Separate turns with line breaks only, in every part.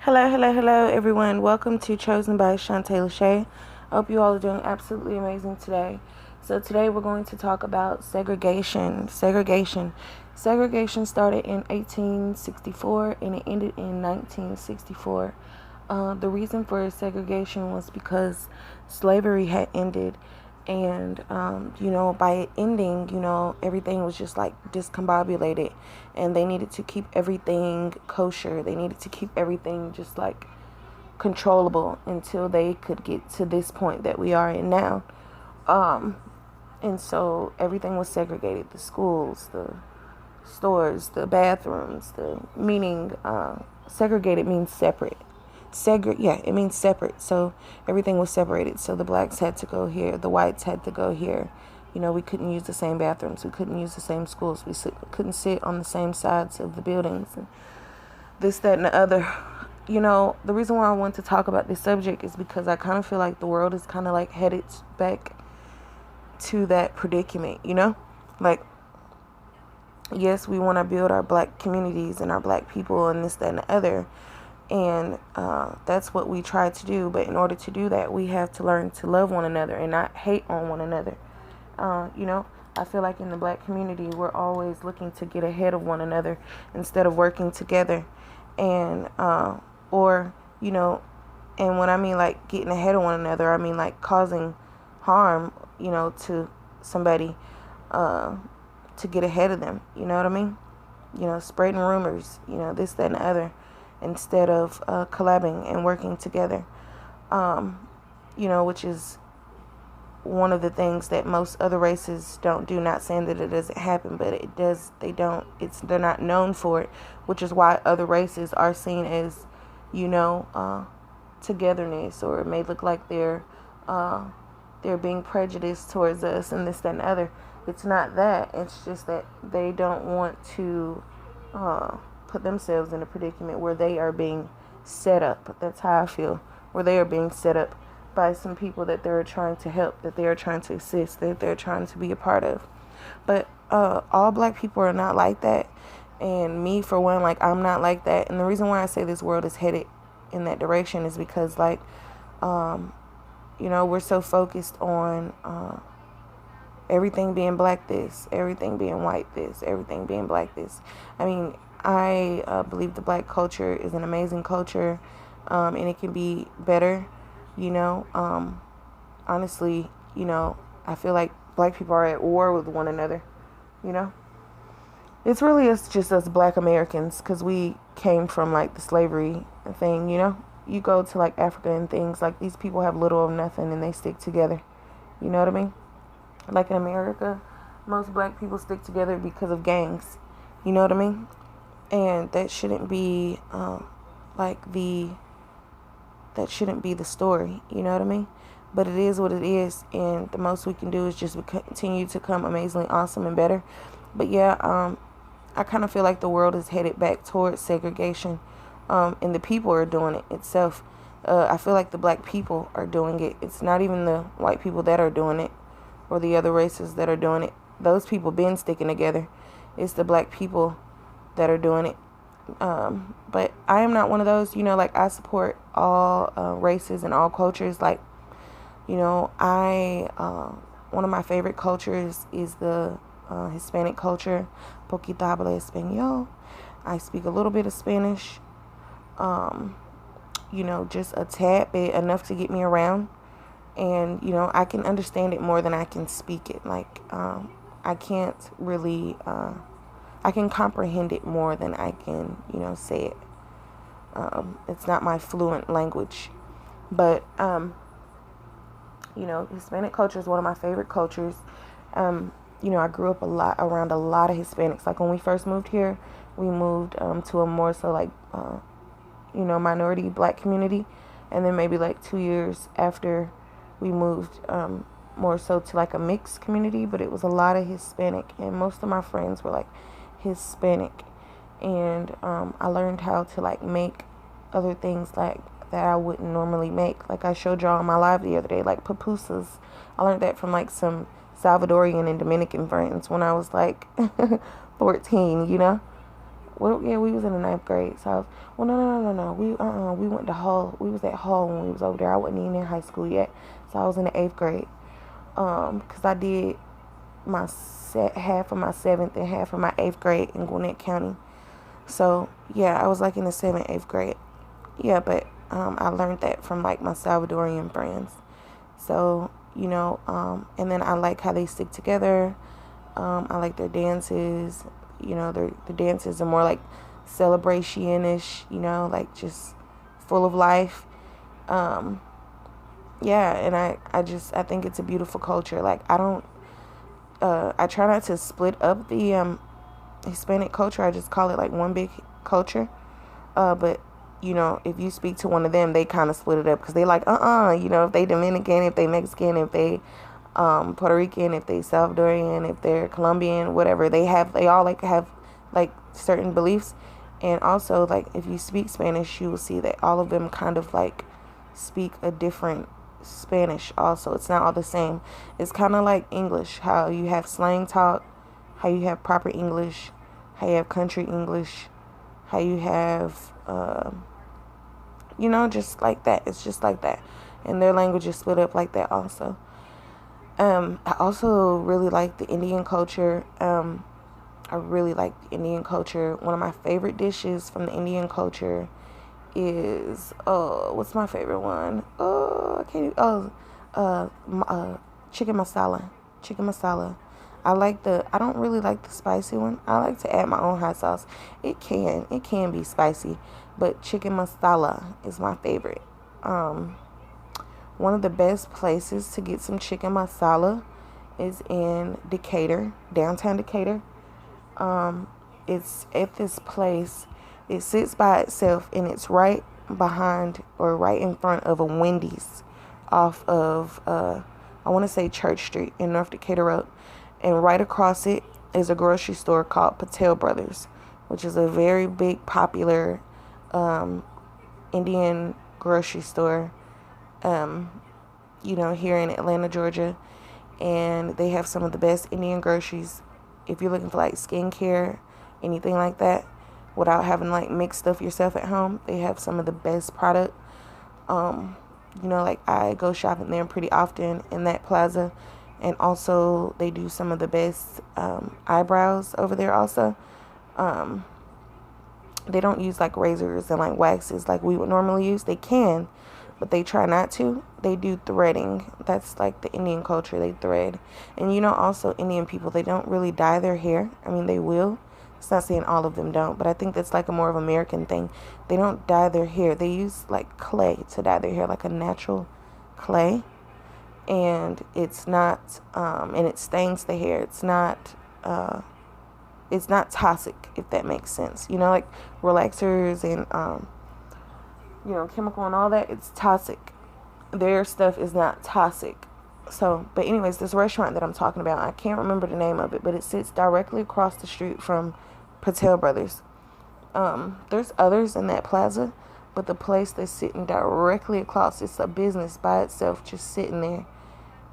Hello, everyone. Welcome to Chosen by Shantae LeChey. I hope you all are doing absolutely amazing today. So today we're going to talk about segregation. Segregation started in 1864 and it ended in 1964. The reason for segregation was because slavery had ended, and by it ending, everything was just like discombobulated, and they needed to keep everything kosher. They needed to keep everything just like controllable until they could get to this point that we are in now. And so everything was segregated: the schools, the stores, the bathrooms. The meaning segregated means separate. It means separate. So everything was separated. So the blacks had to go here, the whites had to go here. We couldn't use the same bathrooms, we couldn't use the same schools, we couldn't sit on the same sides of the buildings, and this, that, and the other. The reason why I want to talk about this subject is because I kind of feel like the world is kind of like headed back to that predicament. Like, yes, we want to build our black communities and our black people and this, that, and the other. And that's what we try to do. But in order to do that, we have to learn to love one another and not hate on one another. I feel like in the black community, we're always looking to get ahead of one another instead of working together. And, and when I mean like getting ahead of one another, I mean like causing harm, to somebody to get ahead of them. You know what I mean? Spreading rumors, this, that, and the other, instead of collabing and working together, which is one of the things that most other races don't do. Not saying that it doesn't happen, but it does. They're not known for it, which is why other races are seen as, togetherness, or it may look like they're being prejudiced towards us and this, that, and the other. It's not that. It's just that they don't want to put themselves in a predicament where they are being set up. That's how I feel. Where they are being set up by some people that they're trying to help, that they are trying to assist, that they're trying to be a part of. But all black people are not like that. And me, for one, like, I'm not like that. And the reason why I say this world is headed in that direction is because, like, we're so focused on everything being black this, everything being white this, everything being black this. I mean, I believe the black culture is an amazing culture, and it can be better, honestly, I feel like black people are at war with one another, It's just us black Americans, because we came from like the slavery thing, You go to like Africa and things, like these people have little or nothing and they stick together, you know what I mean? Like in America, most black people stick together because of gangs, you know what I mean? And that shouldn't be that shouldn't be the story, you know what I mean? But it is what it is, and the most we can do is just continue to come amazingly awesome and better. But yeah, I kind of feel like the world is headed back towards segregation, and the people are doing it itself. I feel like the black people are doing it. It's not even the white people that are doing it, or the other races that are doing it. Those people been sticking together. It's the black people that are doing it. But I am not one of those, like, I support all races and all cultures. Like, one of my favorite cultures is the Hispanic culture. Poquito hablo español. I speak a little bit of Spanish, just a tad bit, enough to get me around. And, I can understand it more than I can speak it. Like, I can't really, I can comprehend it more than I can, say it. It's not my fluent language. But, Hispanic culture is one of my favorite cultures. I grew up around a lot of Hispanics. Like, when we first moved here, we moved to a more so like, minority black community. And then maybe like 2 years after, we moved more so to like a mixed community. But it was a lot of Hispanic, and most of my friends were like Hispanic. And I learned how to like make other things like that I wouldn't normally make. Like I showed y'all on my live the other day, like pupusas. I learned that from like some Salvadorian and Dominican friends when I was like 14, Well, yeah, we was in the ninth grade. So, well, no. We went to Hull. We was at Hull when we was over there. I wasn't even in high school yet. So I was in the eighth grade. Cause I did my half of my seventh and half of my eighth grade in Gwinnett County. So yeah, I was like in the seventh, eighth grade. Yeah, but I learned that from like my Salvadorian friends. So and then I like how they stick together. I like their dances. The dances are more like celebration-ish, like just full of life. Yeah, and I think it's a beautiful culture. Like, I try not to split up the Hispanic culture. I just call it like one big culture. But if you speak to one of them, they kind of split it up because they like, if they Dominican, if they Mexican, if they Puerto Rican, if they Salvadorian, if they're Colombian, whatever, they all like have like certain beliefs. And also, like, if you speak Spanish, you will see that all of them kind of like speak a different Spanish also. It's not all the same. It's kind of like English, how you have slang talk, how you have proper English, how you have country English, how you have just like that. It's just like that. And their language is split up like that also. I also really like the Indian culture. I really like the Indian culture. One of my favorite dishes from the Indian culture is what's my favorite one? I can't even, chicken masala. Chicken masala. I don't really like the spicy one. I like to add my own hot sauce. It can be spicy, but chicken masala is my favorite. One of the best places to get some chicken masala is in Decatur, downtown Decatur. It's at this place. It sits by itself, and it's right behind or right in front of a Wendy's off of, I want to say Church Street in North Decatur Road. And right across it is a grocery store called Patel Brothers, which is a very big, popular Indian grocery store, here in Atlanta, Georgia. And they have some of the best Indian groceries. If you're looking for like skincare, anything like that, without having like mix stuff yourself at home, they have some of the best product. Like I go shopping there pretty often in that plaza. And also they do some of the best eyebrows over there also. They don't use like razors and like waxes like we would normally use. They can, but they try not to. They do threading. That's like the Indian culture. They thread. And also Indian people, they don't really dye their hair. I mean, they will. It's not saying all of them don't, but I think that's like a more of American thing. They don't dye their hair. They use like clay to dye their hair, like a natural clay. And it's not, and it stains the hair. It's not toxic, if that makes sense. Like relaxers and, chemical and all that, it's toxic. Their stuff is not toxic. So, but anyways, this restaurant that I'm talking about, I can't remember the name of it, but it sits directly across the street from Patel Brothers. There's others in that plaza, but the place that's sitting directly across, it's a business by itself, just sitting there.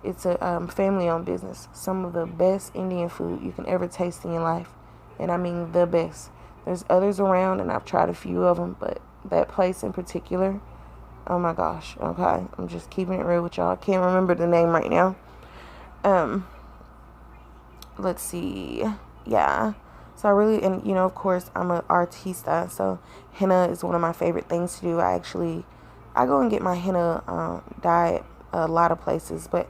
It's a family-owned business. Some of the best Indian food you can ever taste in your life. And I mean the best. There's others around, and I've tried a few of them, but that place in particular, oh my gosh, okay, I'm just keeping it real with y'all. I can't remember the name right now. Let's see, yeah. So I really, and of course, I'm an artista, so henna is one of my favorite things to do. I go and get my henna dyed a lot of places, but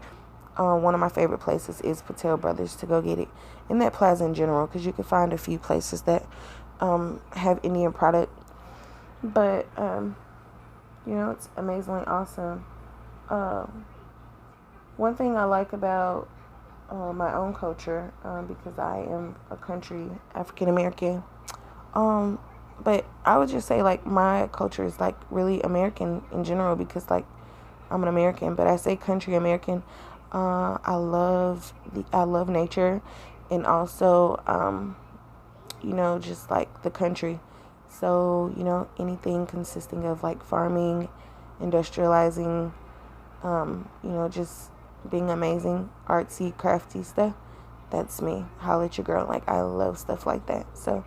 one of my favorite places is Patel Brothers to go get it. In that plaza in general, because you can find a few places that have Indian product. But, it's amazingly awesome. One thing I like about my own culture, because I am a country African American, but I would just say, like, my culture is, like, really American in general, because, like, I'm an American, but I say country American. I love nature, and also, just like the country. So, anything consisting of like farming, industrializing, just being amazing, artsy, crafty stuff. That's me. Holla at your girl. Like, I love stuff like that. So,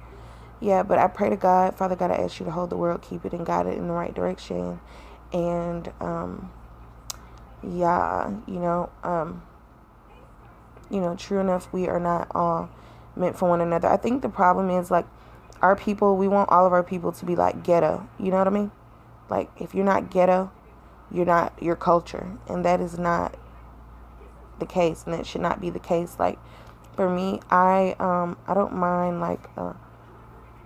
yeah, but I pray to God, Father God, I ask you to hold the world, keep it and guide it in the right direction. And, yeah, true enough, we are not all meant for one another. I think the problem is, like, our people, we want all of our people to be like ghetto. You know what I mean? Like, if you're not ghetto, you're not your culture. And that is not the case, and it should not be the case. Like, for me, I don't mind, like,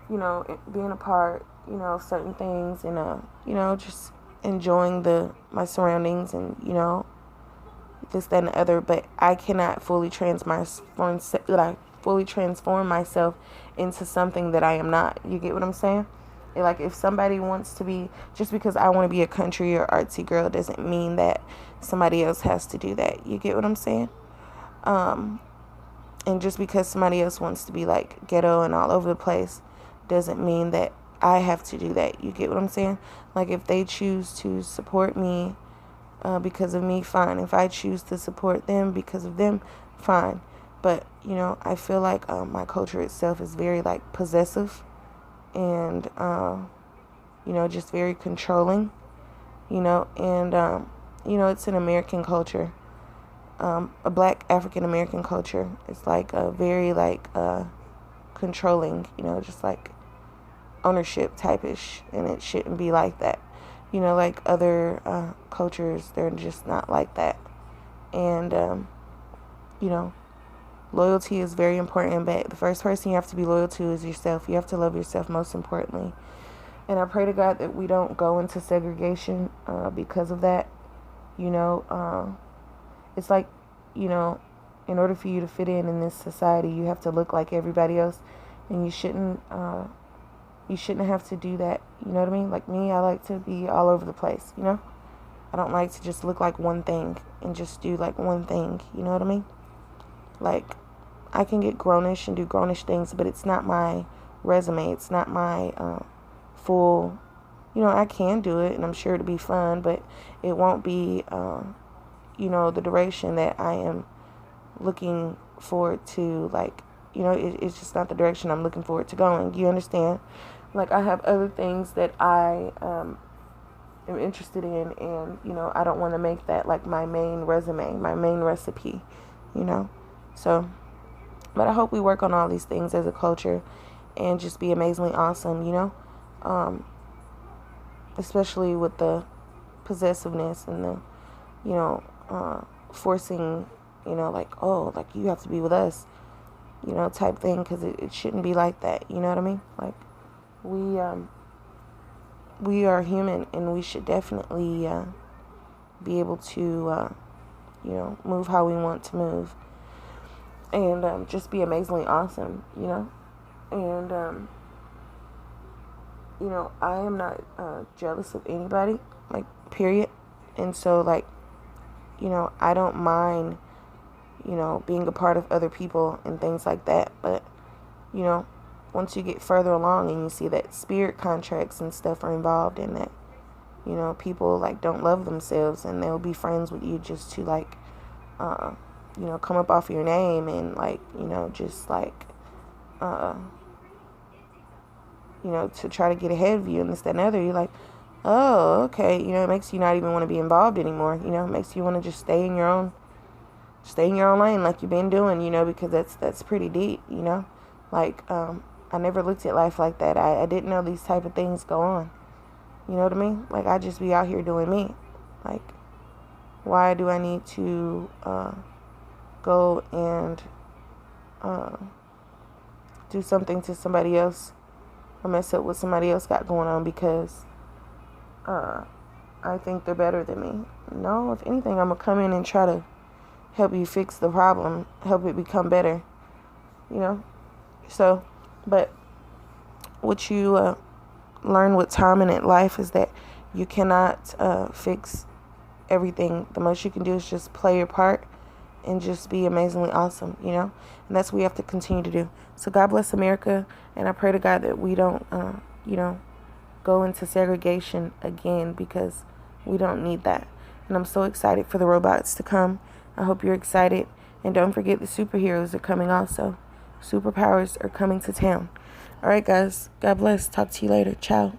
being a part, of certain things, and just enjoying my surroundings, and this, that, and the other. But I cannot fully transform myself into something that I am not. You get what I'm saying? Like, if somebody wants to be, just because I want to be a country or artsy girl doesn't mean that somebody else has to do that. You get what I'm saying? And just because somebody else wants to be like ghetto and all over the place doesn't mean that I have to do that. You get what I'm saying? Like, if they choose to support me because of me, fine. If I choose to support them because of them, fine. But, I feel like my culture itself is very, like, possessive and, just very controlling, and, it's an American culture, a black African American culture. It's like a very, like, controlling, just like ownership type-ish, and it shouldn't be like that. Like other cultures, they're just not like that. And, loyalty is very important, but the first person you have to be loyal to is yourself. You have to love yourself most importantly. And I pray to God that we don't go into segregation because of that. It's like, in order for you to fit in this society, you have to look like everybody else, and you shouldn't have to do that. You know what I mean? Like me, I like to be all over the place. I don't like to just look like one thing and just do like one thing. You know what I mean? Like, I can get grownish and do grownish things, but it's not my resume. It's not my full, I can do it, and I'm sure it'll be fun, but it won't be, the duration that I am looking forward to. Like, it's just not the direction I'm looking forward to going. You understand? Like, I have other things that I am interested in, and, I don't want to make that like my main resume, my main recipe, So, but I hope we work on all these things as a culture and just be amazingly awesome, especially with the possessiveness and the, forcing, like, oh, like, you have to be with us, type thing, because it shouldn't be like that. You know what I mean? Like, we are human, and we should definitely be able to, move how we want to move, and just be amazingly awesome, and, I am not jealous of anybody, like, period. And so, like, I don't mind, being a part of other people and things like that. But, once you get further along and you see that spirit contracts and stuff are involved in that, people, like, don't love themselves, and they'll be friends with you just to, like, come up off your name, and, like, just, like, to try to get ahead of you and this, that, and other. You're like, oh, okay. It makes you not even want to be involved anymore. It makes you want to just stay in your own lane like you've been doing, because that's pretty deep, Like, I never looked at life like that. I didn't know these type of things go on. You know what I mean? Like, I just be out here doing me. Like, why do I need to go and do something to somebody else or mess up what somebody else got going on because I think they're better than me? No, if anything, I'm going to come in and try to help you fix the problem, help it become better, So, but what you learn with time in life is that you cannot fix everything. The most you can do is just play your part and just be amazingly awesome, and that's what we have to continue to do. So God bless America, and I pray to God that we don't, go into segregation again, because we don't need that. And I'm so excited for the robots to come. I hope you're excited, and don't forget the superheroes are coming also. Superpowers are coming to town. All right, guys. God bless. Talk to you later. Ciao.